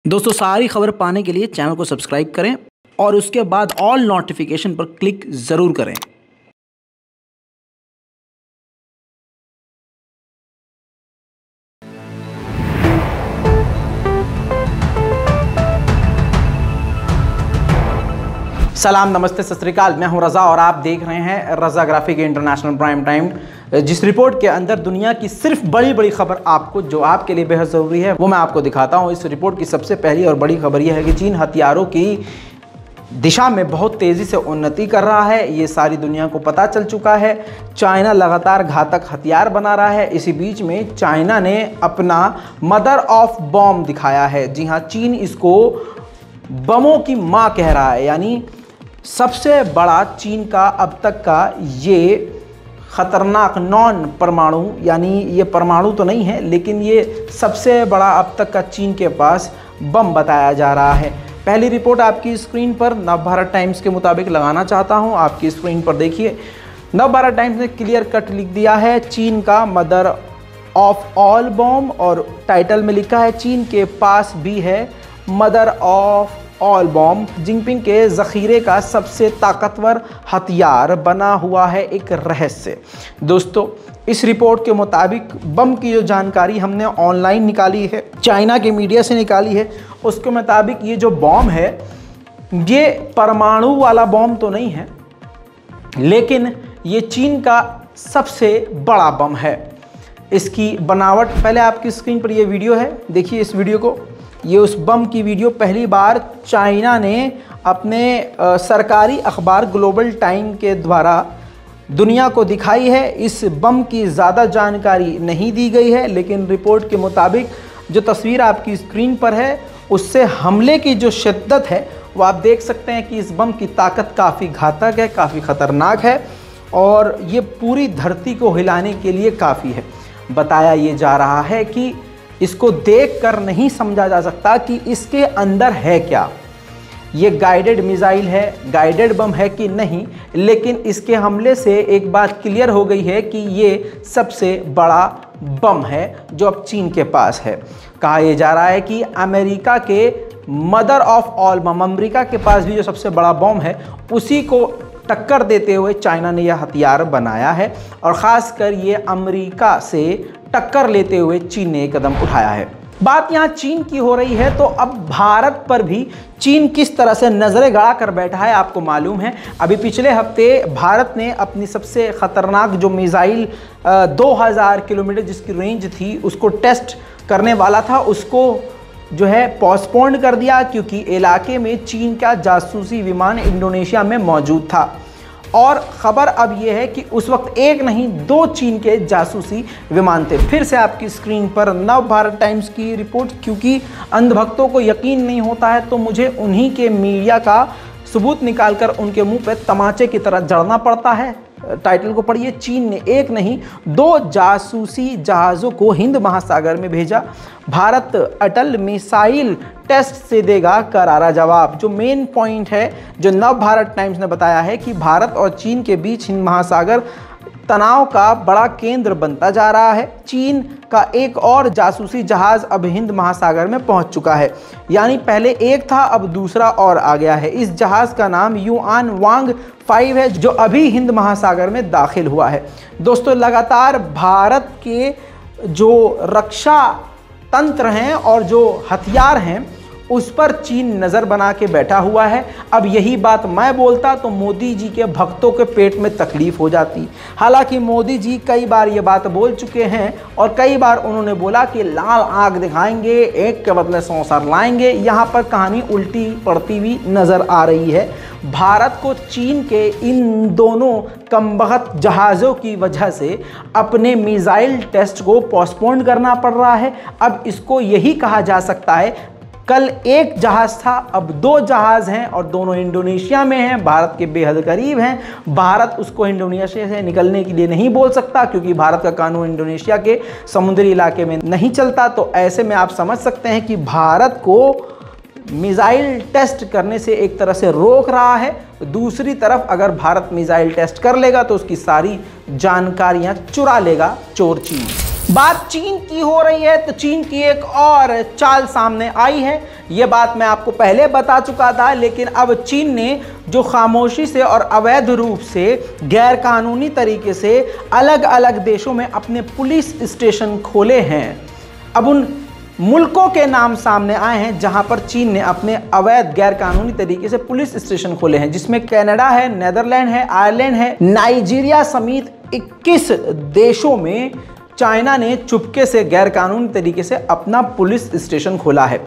दोस्तों सारी खबर पाने के लिए चैनल को सब्सक्राइब करें और उसके बाद ऑल नोटिफिकेशन पर क्लिक ज़रूर करें। सलाम, नमस्ते, सत श्री अकाल। मैं हूं रज़ा और आप देख रहे हैं रज़ा ग्राफिक इंटरनेशनल प्राइम टाइम, जिस रिपोर्ट के अंदर दुनिया की सिर्फ बड़ी बड़ी खबर आपको जो आपके लिए बेहद ज़रूरी है वो मैं आपको दिखाता हूं। इस रिपोर्ट की सबसे पहली और बड़ी खबर यह है कि चीन हथियारों की दिशा में बहुत तेज़ी से उन्नति कर रहा है। ये सारी दुनिया को पता चल चुका है। चाइना लगातार घातक हथियार बना रहा है। इसी बीच में चाइना ने अपना मदर ऑफ बॉम्ब दिखाया है। जी हाँ, चीन इसको बमों की माँ कह रहा है। यानी सबसे बड़ा चीन का अब तक का ये ख़तरनाक नॉन परमाणु, यानी ये परमाणु तो नहीं है लेकिन ये सबसे बड़ा अब तक का चीन के पास बम बताया जा रहा है। पहली रिपोर्ट आपकी स्क्रीन पर नवभारत टाइम्स के मुताबिक लगाना चाहता हूं। आपकी स्क्रीन पर देखिए, नवभारत टाइम्स ने क्लियर कट लिख दिया है चीन का मदर ऑफ ऑल बॉम्ब, और टाइटल में लिखा है चीन के पास भी है mother of all bomb. Jinping के ज़ख़ीरे का सबसे ताकतवर हथियार बना हुआ है एक रहस्य। दोस्तों, इस रिपोर्ट के मुताबिक बम की जो जानकारी हमने ऑनलाइन निकाली है, चाइना के मीडिया से निकाली है, उसके मुताबिक ये जो बॉम्ब है ये परमाणु वाला बॉम्ब तो नहीं है, लेकिन ये चीन का सबसे बड़ा बम है। इसकी बनावट, पहले आपकी स्क्रीन पर ये वीडियो है, देखिए इस वीडियो को। ये उस बम की वीडियो पहली बार चाइना ने अपने सरकारी अखबार ग्लोबल टाइम के द्वारा दुनिया को दिखाई है। इस बम की ज़्यादा जानकारी नहीं दी गई है, लेकिन रिपोर्ट के मुताबिक जो तस्वीर आपकी स्क्रीन पर है उससे हमले की जो शिद्दत है वो आप देख सकते हैं कि इस बम की ताकत काफ़ी घातक है, काफ़ी ख़तरनाक है और ये पूरी धरती को हिलाने के लिए काफ़ी है। बताया ये जा रहा है कि इसको देखकर नहीं समझा जा सकता कि इसके अंदर है क्या। ये गाइडेड मिसाइल है, गाइडेड बम है कि नहीं, लेकिन इसके हमले से एक बात क्लियर हो गई है कि ये सबसे बड़ा बम है जो अब चीन के पास है। कहा यह जा रहा है कि अमेरिका के mother of all bomb, America के पास भी जो सबसे बड़ा बम है उसी को टक्कर देते हुए चाइना ने यह हथियार बनाया है, और ख़ासकर ये अमेरिका से टक्कर लेते हुए चीन ने कदम उठाया है। बात यहाँ चीन की हो रही है, तो अब भारत पर भी चीन किस तरह से नज़रें गड़ा कर बैठा है आपको मालूम है। अभी पिछले हफ्ते भारत ने अपनी सबसे ख़तरनाक जो मिसाइल 2000 किलोमीटर जिसकी रेंज थी उसको टेस्ट करने वाला था, उसको जो है पोस्टपोन कर दिया, क्योंकि इलाके में चीन का जासूसी विमान इंडोनेशिया में मौजूद था। और ख़बर अब यह है कि उस वक्त एक नहीं दो चीन के जासूसी विमान थे। फिर से आपकी स्क्रीन पर नवभारत टाइम्स की रिपोर्ट, क्योंकि अंधभक्तों को यकीन नहीं होता है तो मुझे उन्हीं के मीडिया का सबूत निकालकर उनके मुंह पे तमाचे की तरह जड़ना पड़ता है। टाइटल को पढ़िए, चीन ने एक नहीं दो जासूसी जहाज़ों को हिंद महासागर में भेजा, भारत अटल मिसाइल टेस्ट से देगा करारा जवाब। जो मेन पॉइंट है जो नवभारत टाइम्स ने बताया है कि भारत और चीन के बीच हिंद महासागर तनाव का बड़ा केंद्र बनता जा रहा है। चीन का एक और जासूसी जहाज़ अब हिंद महासागर में पहुंच चुका है, यानी पहले एक था अब दूसरा और आ गया है। इस जहाज़ का नाम युआन वांग 5 है जो अभी हिंद महासागर में दाखिल हुआ है। दोस्तों, लगातार भारत के जो रक्षा तंत्र हैं और जो हथियार हैं उस पर चीन नज़र बना के बैठा हुआ है। अब यही बात मैं बोलता तो मोदी जी के भक्तों के पेट में तकलीफ़ हो जाती। हालांकि मोदी जी कई बार ये बात बोल चुके हैं और कई बार उन्होंने बोला कि लाल आग दिखाएंगे, एक के बदले 100 सर लाएंगे। यहाँ पर कहानी उल्टी पड़ती हुई नज़र आ रही है। भारत को चीन के इन दोनों कमबख्त जहाज़ों की वजह से अपने मिसाइल टेस्ट को पोस्टपोन करना पड़ रहा है। अब इसको यही कहा जा सकता है, कल एक जहाज़ था अब दो जहाज़ हैं और दोनों इंडोनेशिया में हैं, भारत के बेहद करीब हैं। भारत उसको इंडोनेशिया से निकलने के लिए नहीं बोल सकता, क्योंकि भारत का कानून इंडोनेशिया के समुद्री इलाके में नहीं चलता। तो ऐसे में आप समझ सकते हैं कि भारत को मिसाइल टेस्ट करने से एक तरह से रोक रहा है। दूसरी तरफ अगर भारत मिसाइल टेस्ट कर लेगा तो उसकी सारी जानकारियां चुरा लेगा चोर चीन। बात चीन की हो रही है तो चीन की एक और चाल सामने आई है। यह बात मैं आपको पहले बता चुका था, लेकिन अब चीन ने जो खामोशी से और अवैध रूप से गैरकानूनी तरीके से अलग अलग देशों में अपने पुलिस स्टेशन खोले हैं, अब उन मुल्कों के नाम सामने आए हैं जहां पर चीन ने अपने अवैध गैरकानूनी तरीके से पुलिस स्टेशन खोले हैं, जिसमें कनाडा है, नेदरलैंड है, आयरलैंड है, नाइजीरिया समेत 21 देशों में चाइना ने चुपके से गैरकानूनी तरीके से अपना पुलिस स्टेशन खोला है।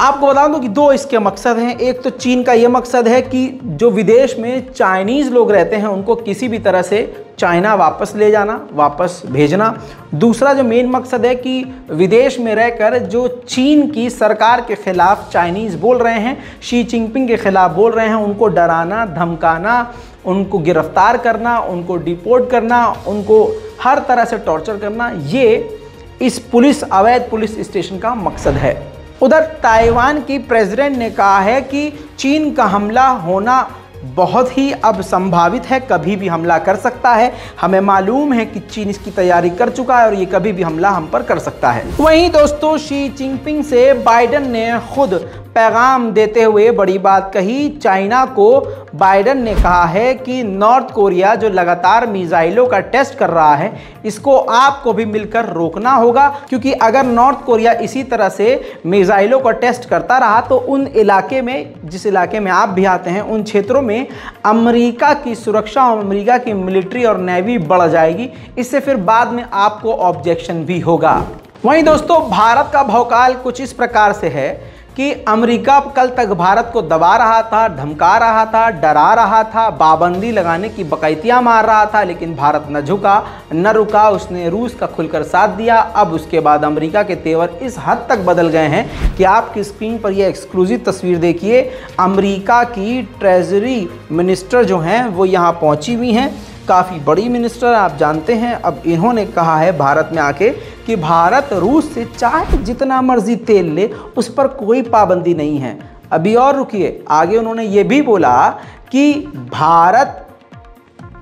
आपको बता दूं कि दो इसके मकसद हैं। एक तो चीन का यह मकसद है कि जो विदेश में चाइनीज़ लोग रहते हैं उनको किसी भी तरह से चाइना वापस ले जाना, वापस भेजना। दूसरा जो मेन मकसद है कि विदेश में रहकर जो चीन की सरकार के खिलाफ चाइनीज़ बोल रहे हैं, शी जिनपिंग के खिलाफ बोल रहे हैं, उनको डराना, धमकाना, उनको गिरफ्तार करना, उनको डिपोर्ट करना, उनको हर तरह से टॉर्चर करना, ये इस अवैध पुलिस स्टेशन का मकसद है। उधर ताइवान की प्रेसिडेंट ने कहा है कि चीन का हमला होना बहुत ही अब संभावित है, कभी भी हमला कर सकता है। हमें मालूम है कि चीन इसकी तैयारी कर चुका है और ये कभी भी हमला हम पर कर सकता है। वहीं दोस्तों शी जिनपिंग से बाइडेन ने खुद पैगाम देते हुए बड़ी बात कही। चाइना को बाइडेन ने कहा है कि नॉर्थ कोरिया जो लगातार मिसाइलों का टेस्ट कर रहा है, इसको आपको भी मिलकर रोकना होगा, क्योंकि अगर नॉर्थ कोरिया इसी तरह से मिसाइलों का टेस्ट करता रहा तो उन इलाके में, जिस इलाके में आप भी आते हैं, उन क्षेत्रों में अमेरिका की सुरक्षा और अमेरिका की मिलिट्री और नेवी बढ़ जाएगी। इससे फिर बाद में आपको ऑब्जेक्शन भी होगा। वहीं दोस्तों भारत का भौकाल कुछ इस प्रकार से है कि अमेरिका कल तक भारत को दबा रहा था, धमका रहा था, डरा रहा था, पाबंदी लगाने की बकैतियाँ मार रहा था, लेकिन भारत न झुका न रुका। उसने रूस का खुलकर साथ दिया। अब उसके बाद अमेरिका के तेवर इस हद तक बदल गए हैं कि आपकी स्क्रीन पर यह एक्सक्लूसिव तस्वीर देखिए। अमेरिका की ट्रेजरी मिनिस्टर जो हैं वो यहाँ पहुँची हुई हैं, काफ़ी बड़ी मिनिस्टर आप जानते हैं। अब इन्होंने कहा है भारत में आके कि भारत रूस से चाहे जितना मर्जी तेल ले, उस पर कोई पाबंदी नहीं है। अभी और रुकिए, आगे उन्होंने ये भी बोला कि भारत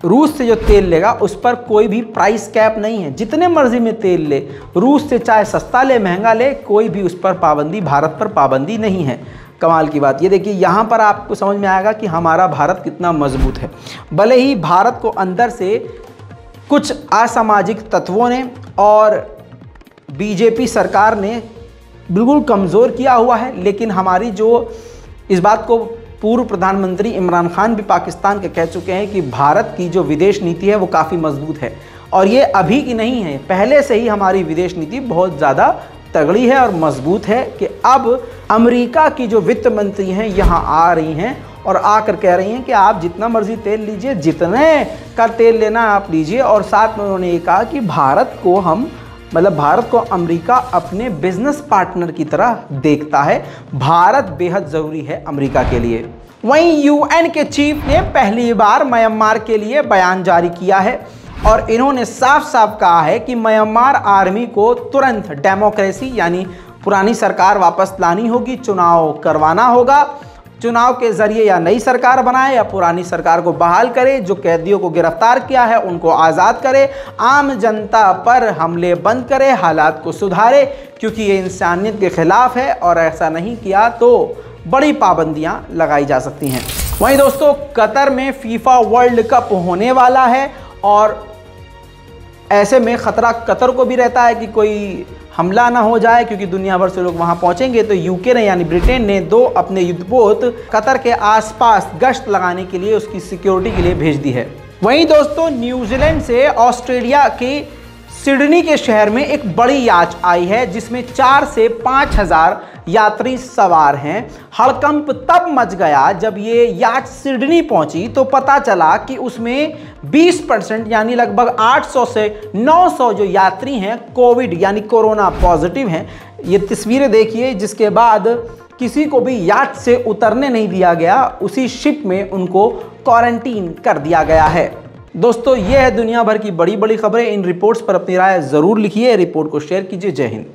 रूस से जो तेल लेगा उस पर कोई भी प्राइस कैप नहीं है, जितने मर्जी में तेल ले, रूस से चाहे सस्ता ले महंगा ले, कोई भी उस पर पाबंदी, भारत पर पाबंदी नहीं है। कमाल की बात। ये देखिए यहाँ पर आपको समझ में आएगा कि हमारा भारत कितना मजबूत है। भले ही भारत को अंदर से कुछ असामाजिक तत्वों ने और बीजेपी सरकार ने बिल्कुल कमज़ोर किया हुआ है, लेकिन हमारी जो, इस बात को पूर्व प्रधानमंत्री इमरान खान भी पाकिस्तान के कह चुके हैं कि भारत की जो विदेश नीति है वो काफ़ी मजबूत है। और ये अभी की नहीं है, पहले से ही हमारी विदेश नीति बहुत ज़्यादा तगड़ी है और मजबूत है कि अब अमेरिका की जो वित्त मंत्री हैं यहाँ आ रही हैं और आकर कह रही हैं कि आप जितना मर्जी तेल लीजिए, जितने का तेल लेना आप लीजिए। और साथ में उन्होंने ये कहा कि भारत को अमेरिका अपने बिजनेस पार्टनर की तरह देखता है। भारत बेहद ज़रूरी है अमेरिका के लिए। वहीं यूएन के चीफ ने पहली बार म्यांमार के लिए बयान जारी किया है और इन्होंने साफ साफ कहा है कि म्यांमार आर्मी को तुरंत डेमोक्रेसी यानी पुरानी सरकार वापस लानी होगी, चुनाव करवाना होगा। चुनाव के जरिए या नई सरकार बनाए या पुरानी सरकार को बहाल करे, जो कैदियों को गिरफ्तार किया है उनको आज़ाद करे, आम जनता पर हमले बंद करे, हालात को सुधारे, क्योंकि ये इंसानियत के खिलाफ है और ऐसा नहीं किया तो बड़ी पाबंदियां लगाई जा सकती हैं। वहीं दोस्तों कतर में फीफा वर्ल्ड कप होने वाला है और ऐसे में ख़तरा कतर को भी रहता है कि कोई हमला ना हो जाए, क्योंकि दुनिया भर से लोग वहां पहुंचेंगे। तो यूके ने यानी ब्रिटेन ने 2 अपने युद्धपोत कतर के आसपास गश्त लगाने के लिए, उसकी सिक्योरिटी के लिए भेज दी है। वहीं दोस्तों न्यूजीलैंड से ऑस्ट्रेलिया के सिडनी के शहर में एक बड़ी याच आई है जिसमें 4 से 5 हज़ार यात्री सवार हैं। हड़कंप तब मच गया जब ये याच सिडनी पहुंची तो पता चला कि उसमें 20% यानी लगभग 800 से 900 जो यात्री हैं कोविड यानी कोरोना पॉजिटिव हैं। ये तस्वीरें देखिए, जिसके बाद किसी को भी याच से उतरने नहीं दिया गया, उसी शिप में उनको क्वारंटीन कर दिया गया है। दोस्तों ये है दुनिया भर की बड़ी बड़ी खबरें। इन रिपोर्ट्स पर अपनी राय ज़रूर लिखिए, रिपोर्ट को शेयर कीजिए। जय हिंद।